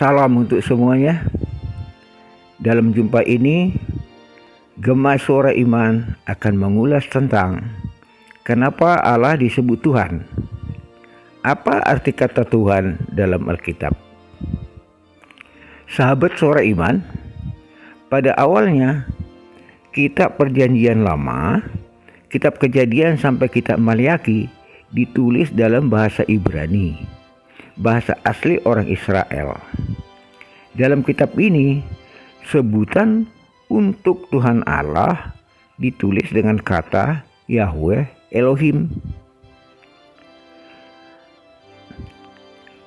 Salam untuk semuanya. Dalam jumpa ini, Gema Suara Iman akan mengulas tentang kenapa Allah disebut Tuhan. Apa arti kata Tuhan dalam Alkitab? Sahabat Suara Iman, pada awalnya kitab Perjanjian Lama, kitab Kejadian sampai kitab Maliaki ditulis dalam bahasa Ibrani, bahasa asli orang Israel. Dalam kitab ini, sebutan untuk Tuhan Allah ditulis dengan kata Yahweh Elohim.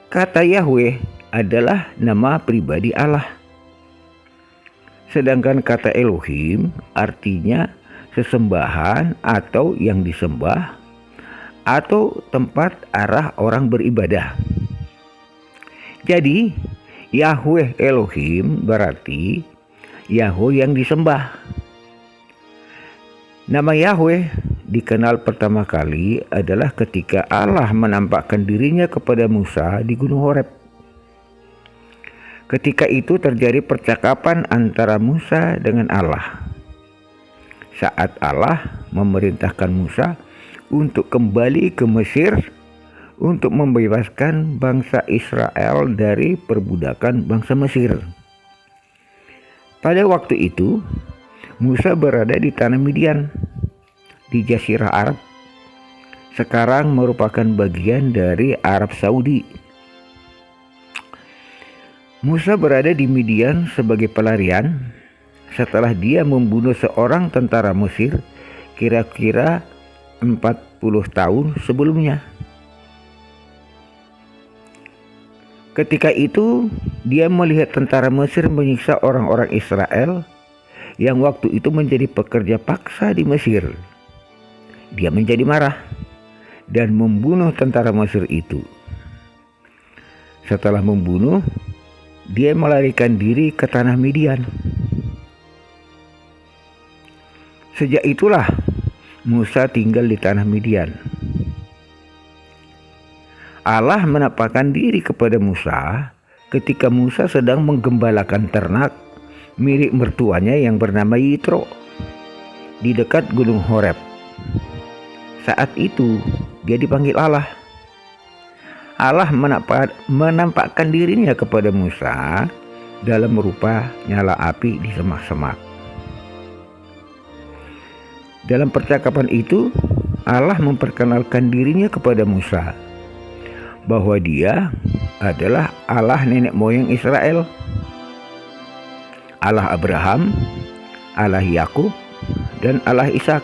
Kata Yahweh adalah nama pribadi Allah. Sedangkan kata Elohim artinya sesembahan atau yang disembah atau tempat arah orang beribadah. Jadi Yahweh Elohim berarti Yahweh yang disembah. Nama Yahweh dikenal pertama kali adalah ketika Allah menampakkan dirinya kepada Musa di Gunung Horeb. Ketika itu terjadi percakapan antara Musa dengan Allah. Saat Allah memerintahkan Musa untuk kembali ke Mesir untuk membebaskan bangsa Israel dari perbudakan bangsa Mesir. Pada waktu itu, Musa berada di tanah Midian, di Jazirah Arab. Sekarang merupakan bagian dari Arab Saudi. Musa berada di Midian sebagai pelarian setelah dia membunuh seorang tentara Mesir kira-kira 40 tahun sebelumnya. Ketika itu, dia melihat tentara Mesir menyiksa orang-orang Israel yang waktu itu menjadi pekerja paksa di Mesir. Dia menjadi marah dan membunuh tentara Mesir itu. Setelah membunuh, dia melarikan diri ke tanah Midian. Sejak itulah Musa tinggal di tanah Midian. Allah menampakkan diri kepada Musa ketika Musa sedang menggembalakan ternak milik mertuanya yang bernama Yitro di dekat Gunung Horeb. Saat itu dia dipanggil Allah. Allah menampakkan dirinya kepada Musa dalam rupa nyala api di semak-semak. Dalam percakapan itu, Allah memperkenalkan dirinya kepada Musa bahwa dia adalah Allah nenek moyang Israel, Allah Abraham, Allah Yakub, dan Allah Ishak.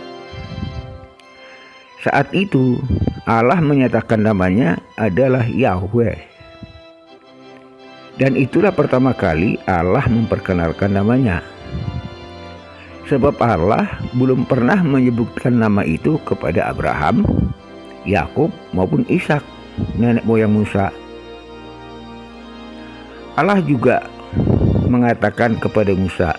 Saat itu Allah menyatakan namanya adalah Yahweh. Dan itulah pertama kali Allah memperkenalkan namanya. Sebab Allah belum pernah menyebutkan nama itu kepada Abraham, Yakub maupun Ishak, nenek moyang Musa. Allah juga mengatakan kepada Musa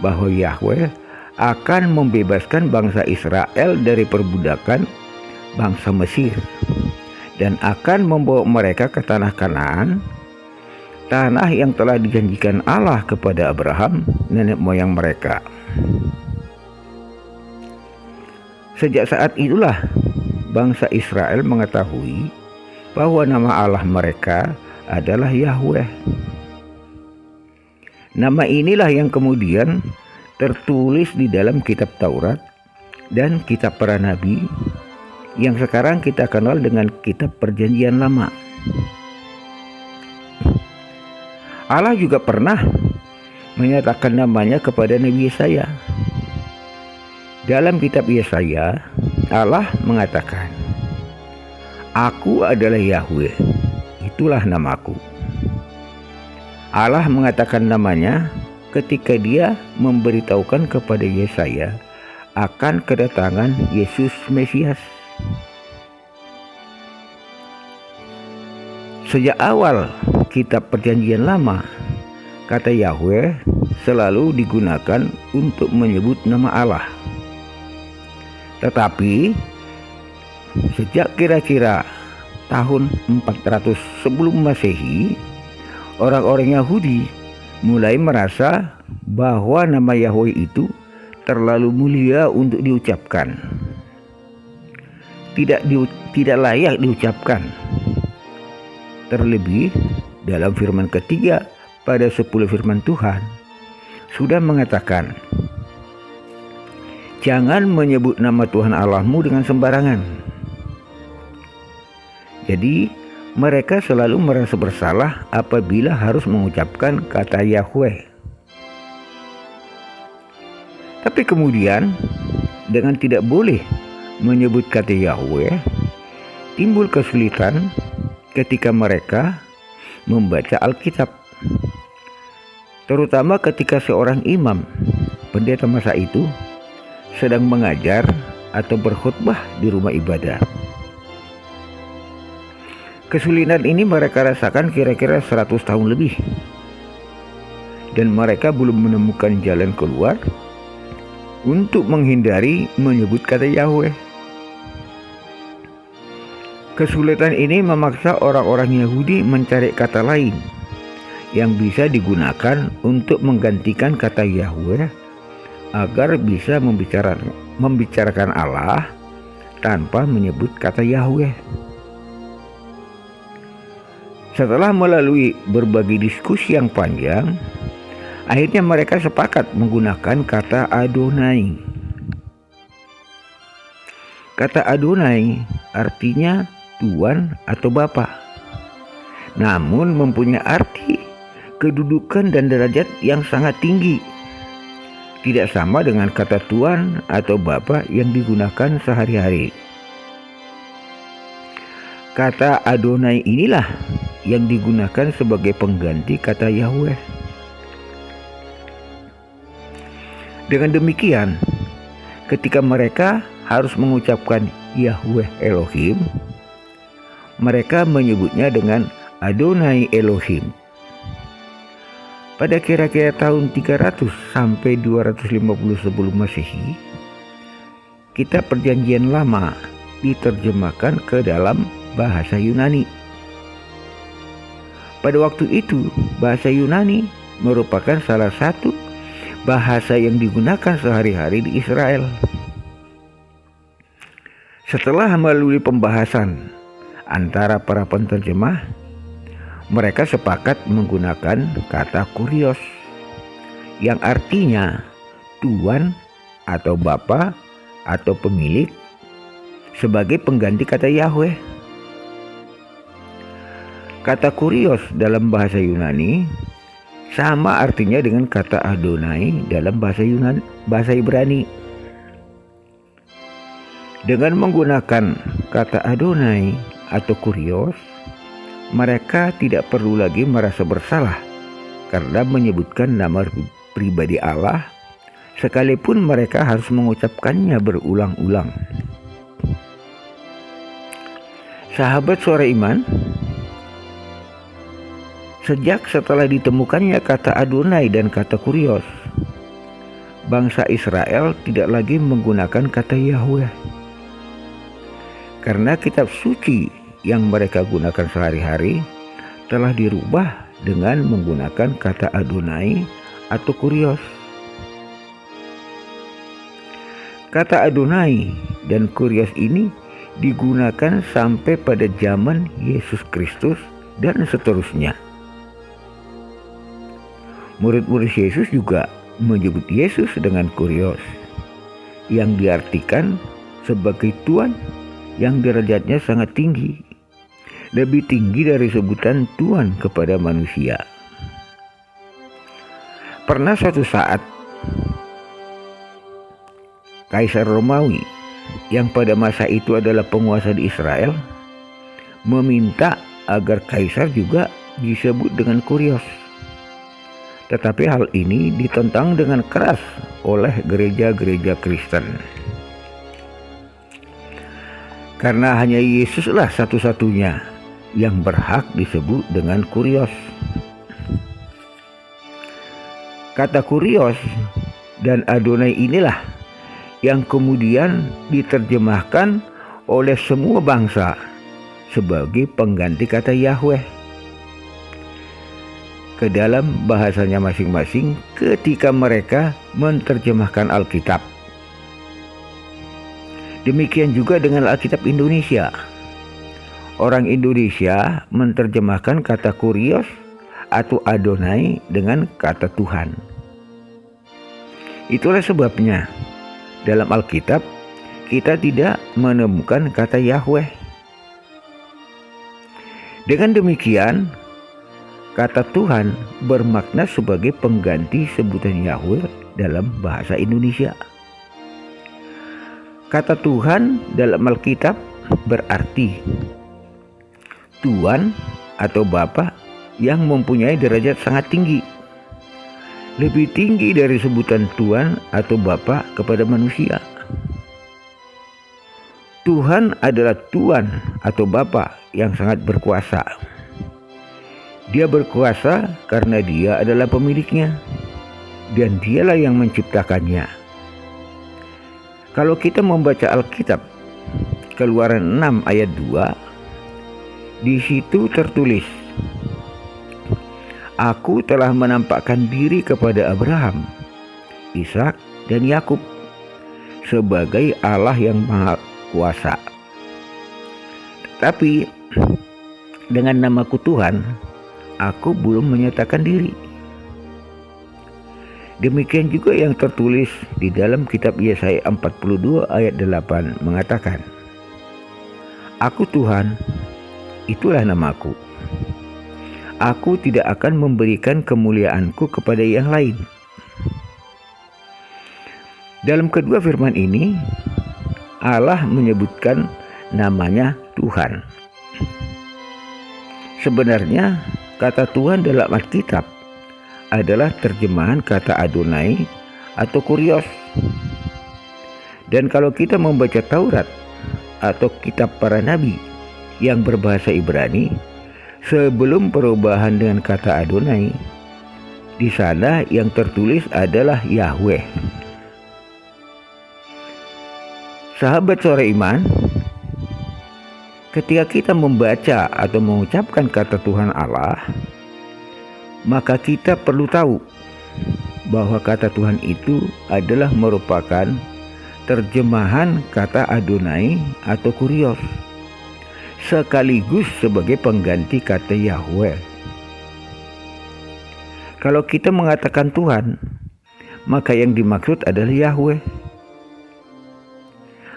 bahwa Yahweh akan membebaskan bangsa Israel dari perbudakan bangsa Mesir dan akan membawa mereka ke tanah Kanaan, tanah yang telah dijanjikan Allah kepada Abraham, nenek moyang mereka. Sejak saat itulah bangsa Israel mengetahui bahwa nama Allah mereka adalah Yahweh. Nama inilah yang kemudian tertulis di dalam kitab Taurat dan kitab para nabi yang sekarang kita kenal dengan kitab Perjanjian Lama. Allah juga pernah menyatakan namanya kepada Nabi Yesaya. Dalam kitab Yesaya, Allah mengatakan, "Aku adalah Yahweh, itulah namaku." Allah mengatakan namanya ketika dia memberitahukan kepada Yesaya akan kedatangan Yesus Mesias. Sejak awal kitab Perjanjian Lama, kata Yahweh selalu digunakan untuk menyebut nama Allah. Tetapi sejak kira-kira tahun 400 sebelum Masehi, orang-orang Yahudi mulai merasa bahwa nama Yahweh itu terlalu mulia untuk diucapkan. Tidak layak diucapkan. Terlebih dalam firman ketiga pada 10 firman Tuhan sudah mengatakan, jangan menyebut nama Tuhan Allahmu dengan sembarangan. Jadi mereka selalu merasa bersalah apabila harus mengucapkan kata Yahweh. Tapi kemudian dengan tidak boleh menyebut kata Yahweh, timbul kesulitan ketika mereka membaca Alkitab, terutama ketika seorang imam, pendeta masa itu, sedang mengajar atau berkhutbah di rumah ibadah. Kesulitan ini mereka rasakan kira-kira 100 tahun lebih, dan mereka belum menemukan jalan keluar untuk menghindari menyebut kata Yahweh. Kesulitan ini memaksa orang-orang Yahudi mencari kata lain yang bisa digunakan untuk menggantikan kata Yahweh agar bisa membicarakan Allah tanpa menyebut kata Yahweh. Setelah melalui berbagai diskusi yang panjang, akhirnya mereka sepakat menggunakan kata Adonai. Kata Adonai artinya Tuan atau Bapa, namun mempunyai arti kedudukan dan derajat yang sangat tinggi. Tidak sama dengan kata Tuan atau Bapa yang digunakan sehari-hari. Kata Adonai inilah yang digunakan sebagai pengganti kata Yahweh. Dengan demikian, ketika mereka harus mengucapkan Yahweh Elohim, mereka menyebutnya dengan Adonai Elohim. Pada kira-kira tahun 300 sampai 250 sebelum Masehi, kitab Perjanjian Lama diterjemahkan ke dalam bahasa Yunani. Pada waktu itu, bahasa Yunani merupakan salah satu bahasa yang digunakan sehari-hari di Israel. Setelah melalui pembahasan antara para penterjemah, mereka sepakat menggunakan kata kurios yang artinya Tuan atau Bapa atau pemilik sebagai pengganti kata Yahweh. Kata kurios dalam bahasa Yunani sama artinya dengan kata Adonai dalam bahasa Ibrani. Dengan menggunakan kata Adonai atau kurios, mereka tidak perlu lagi merasa bersalah karena menyebutkan nama pribadi Allah, sekalipun mereka harus mengucapkannya berulang-ulang. Sahabat Suara Iman, sejak setelah ditemukannya kata Adonai dan kata kurios, bangsa Israel tidak lagi menggunakan kata Yahweh. Karena kitab suci yang mereka gunakan sehari-hari telah dirubah dengan menggunakan kata Adonai atau kurios. Kata Adonai dan kurios ini digunakan sampai pada zaman Yesus Kristus dan seterusnya. Murid-murid Yesus juga menyebut Yesus dengan kurios, yang diartikan sebagai Tuan yang derajatnya sangat tinggi, lebih tinggi dari sebutan Tuan kepada manusia. Pernah suatu saat Kaisar Romawi, yang pada masa itu adalah penguasa di Israel, meminta agar Kaisar juga disebut dengan kurios. Tetapi hal ini ditentang dengan keras oleh gereja-gereja Kristen. Karena hanya Yesuslah satu-satunya yang berhak disebut dengan kurios. Kata kurios dan Adonai inilah yang kemudian diterjemahkan oleh semua bangsa sebagai pengganti kata Yahweh. ke dalam bahasanya masing-masing ketika mereka menerjemahkan Alkitab. Demikian juga dengan Alkitab Indonesia. Orang Indonesia menerjemahkan kata kurios atau Adonai dengan kata Tuhan. Itulah sebabnya dalam Alkitab kita tidak menemukan kata Yahweh. Dengan demikian, kata Tuhan bermakna sebagai pengganti sebutan Yahweh dalam bahasa Indonesia. Kata Tuhan dalam Alkitab berarti Tuan atau Bapa yang mempunyai derajat sangat tinggi, lebih tinggi dari sebutan Tuan atau Bapa kepada manusia. Tuhan adalah Tuan atau Bapa yang sangat berkuasa. Dia berkuasa karena Dia adalah pemiliknya, dan Dialah yang menciptakannya. Kalau kita membaca Alkitab, Keluaran 6 ayat 2, di situ tertulis, Aku telah menampakkan diri kepada Abraham, Ishak, dan Yakub sebagai Allah yang Maha Kuasa. Tetapi dengan namaku Tuhan, aku belum menyatakan diri. Demikian juga yang tertulis di dalam kitab Yesaya 42 ayat 8 mengatakan, Aku Tuhan, itulah namaku. Aku tidak akan memberikan kemuliaanku kepada yang lain. Dalam kedua firman ini, Allah menyebutkan namanya Tuhan. Sebenarnya kata Tuhan dalam Alkitab adalah terjemahan kata Adonai atau kurios. Dan kalau kita membaca Taurat atau kitab para nabi yang berbahasa Ibrani, sebelum perubahan dengan kata Adonai, di sana yang tertulis adalah Yahweh. Sahabat Sore Iman, ketika kita membaca atau mengucapkan kata Tuhan Allah, maka kita perlu tahu bahwa kata Tuhan itu adalah merupakan terjemahan kata Adonai atau kurios, sekaligus sebagai pengganti kata Yahweh. Kalau kita mengatakan Tuhan, maka yang dimaksud adalah Yahweh.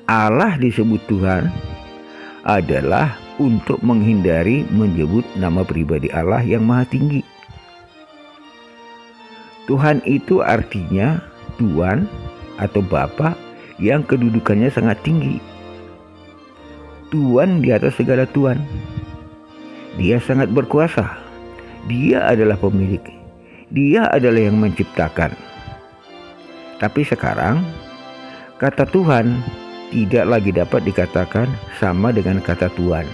Allah disebut Tuhan adalah untuk menghindari menyebut nama pribadi Allah yang Maha Tinggi. Tuhan itu artinya Tuan atau Bapa yang kedudukannya sangat tinggi. Tuan di atas segala tuan. Dia sangat berkuasa. Dia adalah pemilik. Dia adalah yang menciptakan. Tapi sekarang kata Tuhan tidak lagi dapat dikatakan sama dengan kata Tuan.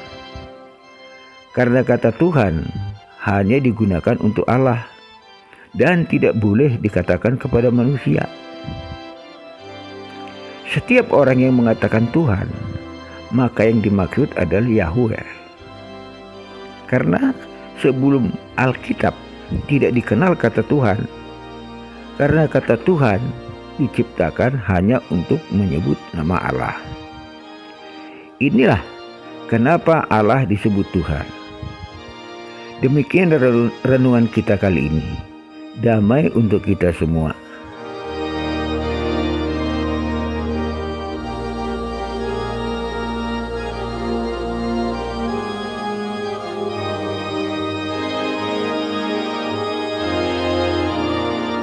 Karena kata Tuhan hanya digunakan untuk Allah dan tidak boleh dikatakan kepada manusia. Setiap orang yang mengatakan Tuhan, maka yang dimaksud adalah Yahweh. Karena sebelum Alkitab tidak dikenal kata Tuhan, karena kata Tuhan diciptakan hanya untuk menyebut nama Allah. Inilah kenapa Allah disebut Tuhan. Demikian renungan kita kali ini. Damai untuk kita semua.